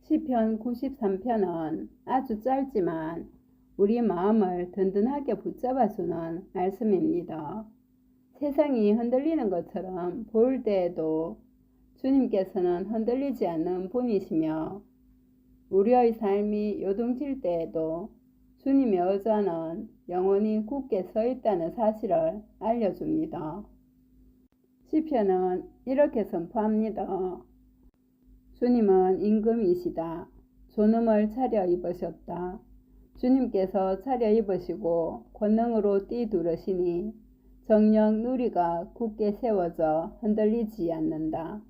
시편 93편은 아주 짧지만 우리 마음을 든든하게 붙잡아주는 말씀입니다. 세상이 흔들리는 것처럼 보일 때에도 주님께서는 흔들리지 않는 분이시며, 우리의 삶이 요동칠 때에도 주님의 의자는 영원히 굳게 서 있다는 사실을 알려줍니다. 시편은 이렇게 선포합니다. 주님은 임금이시다. 존엄을 차려입으셨다. 주님께서 차려입으시고 권능으로 띠두르시니 정녕 누리가 굳게 세워져 흔들리지 않는다.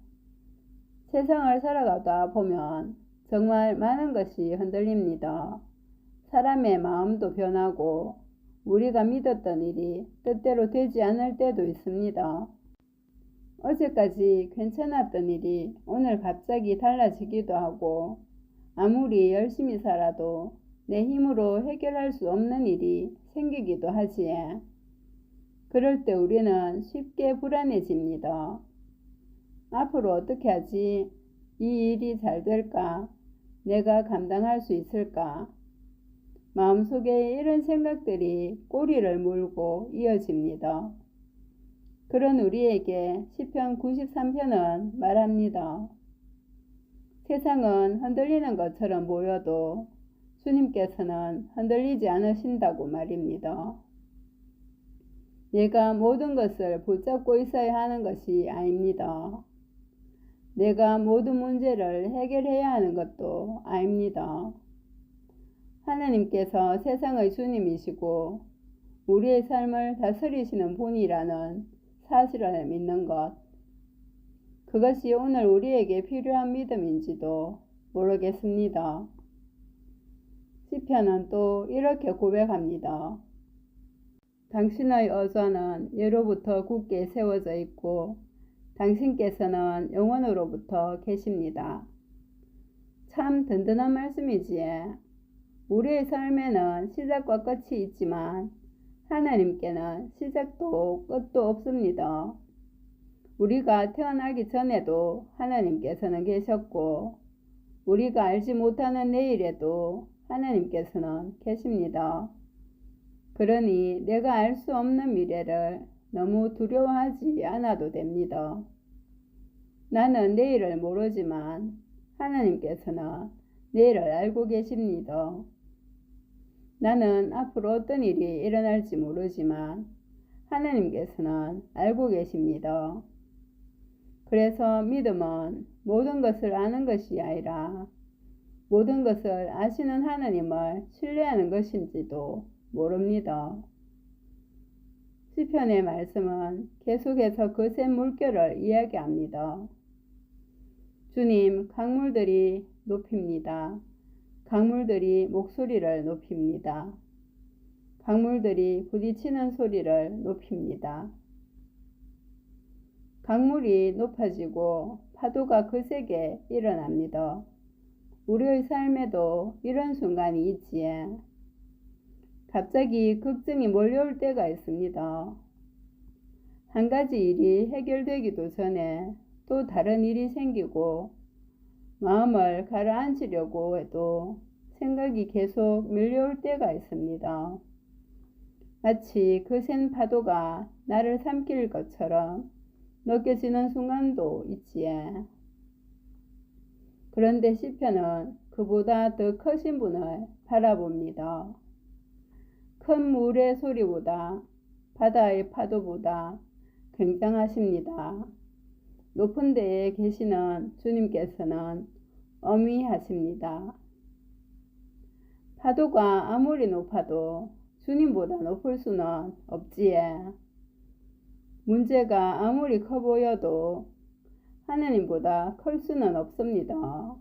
세상을 살아가다 보면 정말 많은 것이 흔들립니다. 사람의 마음도 변하고 우리가 믿었던 일이 뜻대로 되지 않을 때도 있습니다. 어제까지 괜찮았던 일이 오늘 갑자기 달라지기도 하고, 아무리 열심히 살아도 내 힘으로 해결할 수 없는 일이 생기기도 하지요. 그럴 때 우리는 쉽게 불안해집니다. 앞으로 어떻게 하지? 이 일이 잘 될까? 내가 감당할 수 있을까? 마음속에 이런 생각들이 꼬리를 물고 이어집니다. 그런 우리에게 시편 93편은 말합니다. 세상은 흔들리는 것처럼 보여도 주님께서는 흔들리지 않으신다고 말입니다. 내가 모든 것을 붙잡고 있어야 하는 것이 아닙니다. 내가 모든 문제를 해결해야 하는 것도 아닙니다. 하나님께서 세상의 주님이시고 우리의 삶을 다스리시는 분이라는 사실을 믿는 것, 그것이 오늘 우리에게 필요한 믿음인지도 모르겠습니다. 시편은 또 이렇게 고백합니다. 당신의 의자는 예로부터 굳게 세워져 있고 당신께서는 영원으로부터 계십니다. 참 든든한 말씀이지요. 우리의 삶에는 시작과 끝이 있지만 하나님께는 시작도 끝도 없습니다. 우리가 태어나기 전에도 하나님께서는 계셨고, 우리가 알지 못하는 내일에도 하나님께서는 계십니다. 그러니 내가 알 수 없는 미래를 너무 두려워하지 않아도 됩니다. 나는 내일을 모르지만 하나님께서는 내일을 알고 계십니다. 나는 앞으로 어떤 일이 일어날지 모르지만 하나님께서는 알고 계십니다. 그래서 믿음은 모든 것을 아는 것이 아니라 모든 것을 아시는 하나님을 신뢰하는 것인지도 모릅니다. 시편의 말씀은 계속해서 거센 물결을 이야기합니다. 주님, 강물들이 높입니다. 강물들이 목소리를 높입니다. 강물들이 부딪히는 소리를 높입니다. 강물이 높아지고 파도가 거세게 일어납니다. 우리의 삶에도 이런 순간이 있지에 갑자기 걱정이 몰려올 때가 있습니다. 한 가지 일이 해결되기도 전에 또 다른 일이 생기고 마음을 가라앉히려고 해도 생각이 계속 밀려올 때가 있습니다. 마치 거센 파도가 나를 삼킬 것처럼 느껴지는 순간도 있지에. 그런데 시편은 그보다 더 크신 분을 바라봅니다. 큰 물의 소리보다 바다의 파도보다 굉장하십니다. 높은 데에 계시는 주님께서는 어미하십니다. 파도가 아무리 높아도 주님보다 높을 수는 없지에. 문제가 아무리 커 보여도 하나님보다 클 수는 없습니다.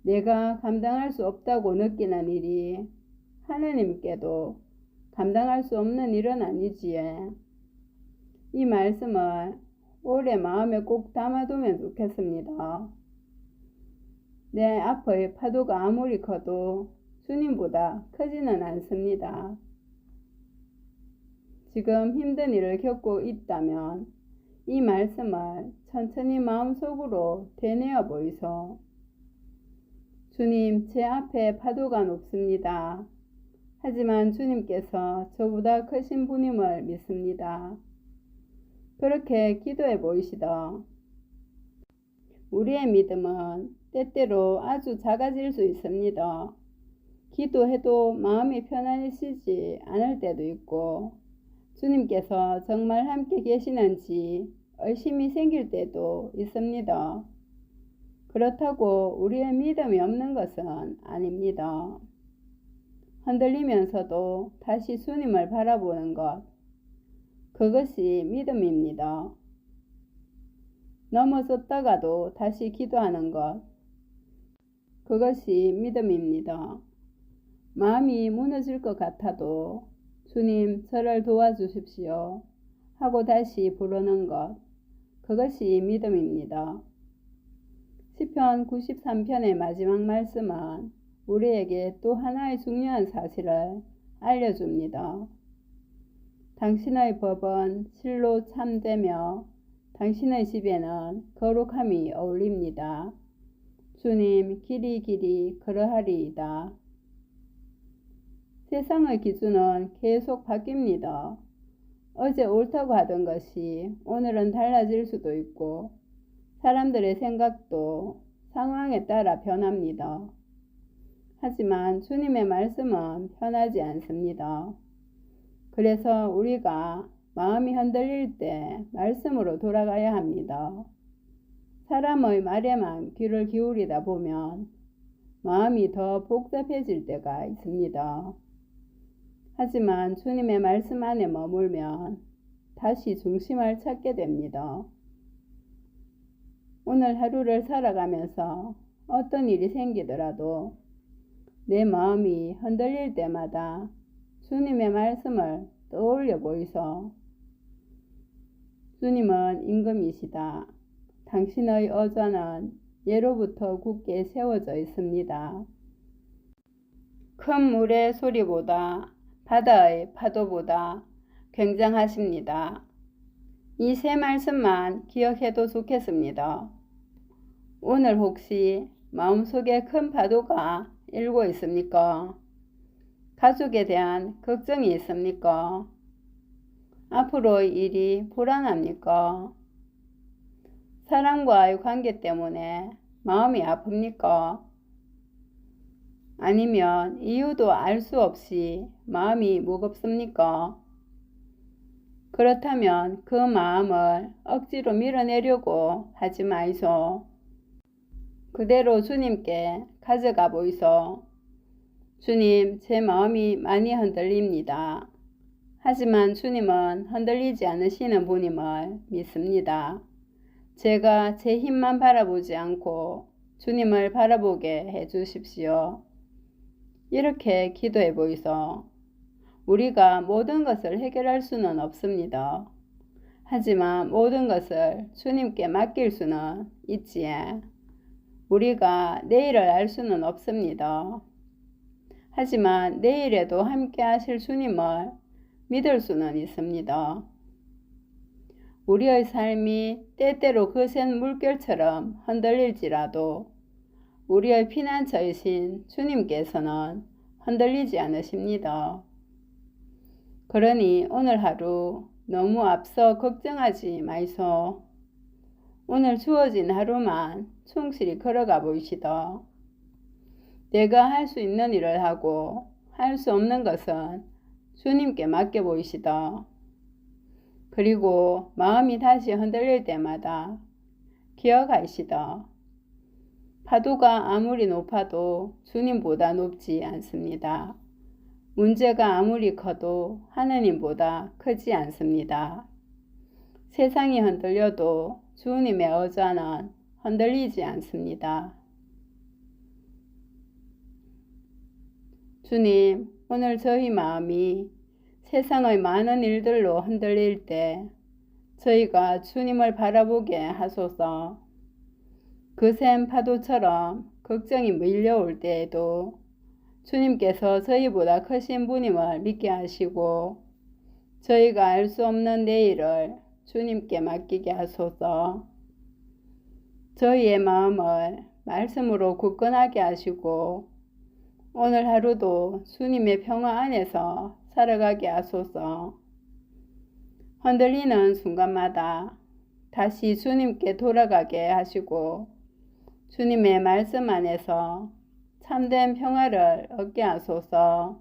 내가 감당할 수 없다고 느끼는 일이 하나님께도 감당할 수 없는 일은 아니지에. 이 말씀을 오래 마음에 꼭 담아두면 좋겠습니다. 내 앞의 파도가 아무리 커도 주님보다 크지는 않습니다. 지금 힘든 일을 겪고 있다면 이 말씀을 천천히 마음속으로 되뇌어 보이소. 주님, 제 앞에 파도가 높습니다. 하지만 주님께서 저보다 크신 분임을 믿습니다. 그렇게 기도해 보이시다. 우리의 믿음은 때때로 아주 작아질 수 있습니다. 기도해도 마음이 편안해지지 않을 때도 있고, 주님께서 정말 함께 계시는지 의심이 생길 때도 있습니다. 그렇다고 우리의 믿음이 없는 것은 아닙니다. 흔들리면서도 다시 주님을 바라보는 것, 그것이 믿음입니다. 넘어졌다가도 다시 기도하는 것, 그것이 믿음입니다. 마음이 무너질 것 같아도 주님, 저를 도와주십시오 하고 다시 부르는 것, 그것이 믿음입니다. 시편 93편의 마지막 말씀은 우리에게 또 하나의 중요한 사실을 알려줍니다. 당신의 법은 실로 참되며 당신의 집에는 거룩함이 어울립니다. 주님, 길이 길이 그러하리이다. 세상의 기준은 계속 바뀝니다. 어제 옳다고 하던 것이 오늘은 달라질 수도 있고, 사람들의 생각도 상황에 따라 변합니다. 하지만 주님의 말씀은 변하지 않습니다. 그래서 우리가 마음이 흔들릴 때 말씀으로 돌아가야 합니다. 사람의 말에만 귀를 기울이다 보면 마음이 더 복잡해질 때가 있습니다. 하지만 주님의 말씀 안에 머물면 다시 중심을 찾게 됩니다. 오늘 하루를 살아가면서 어떤 일이 생기더라도 내 마음이 흔들릴 때마다 주님의 말씀을 떠올려 보이소. 주님은 임금이시다. 당신의 어좌는 예로부터 굳게 세워져 있습니다. 큰 물의 소리보다 바다의 파도보다 굉장하십니다. 이 세 말씀만 기억해도 좋겠습니다. 오늘 혹시 마음속에 큰 파도가 일고 있습니까? 가족에 대한 걱정이 있습니까? 앞으로의 일이 불안합니까? 사람과의 관계 때문에 마음이 아픕니까? 아니면 이유도 알 수 없이 마음이 무겁습니까? 그렇다면 그 마음을 억지로 밀어내려고 하지 마이소. 그대로 주님께 가져가 보이소. 주님, 제 마음이 많이 흔들립니다. 하지만 주님은 흔들리지 않으시는 분임을 믿습니다. 제가 제 힘만 바라보지 않고 주님을 바라보게 해주십시오. 이렇게 기도해 보이소. 우리가 모든 것을 해결할 수는 없습니다. 하지만 모든 것을 주님께 맡길 수는 있지에. 우리가 내일을 알 수는 없습니다. 하지만 내일에도 함께 하실 주님을 믿을 수는 있습니다. 우리의 삶이 때때로 거센 물결처럼 흔들릴지라도 우리의 피난처이신 주님께서는 흔들리지 않으십니다. 그러니 오늘 하루 너무 앞서 걱정하지 마이소. 오늘 주어진 하루만 충실히 걸어가 보이시다. 내가 할 수 있는 일을 하고 할 수 없는 것은 주님께 맡겨 보이시다. 그리고 마음이 다시 흔들릴 때마다 기억하시다. 파도가 아무리 높아도 주님보다 높지 않습니다. 문제가 아무리 커도 하느님보다 크지 않습니다. 세상이 흔들려도 주님의 어좌는 흔들리지 않습니다. 주님, 오늘 저희 마음이 세상의 많은 일들로 흔들릴 때 저희가 주님을 바라보게 하소서. 거센 파도처럼 걱정이 밀려올 때에도 주님께서 저희보다 크신 분임을 믿게 하시고 저희가 알 수 없는 내일을 주님께 맡기게 하소서. 저희의 마음을 말씀으로 굳건하게 하시고 오늘 하루도 주님의 평화 안에서 살아가게 하소서. 흔들리는 순간마다 다시 주님께 돌아가게 하시고 주님의 말씀 안에서 참된 평화를 얻게 하소서.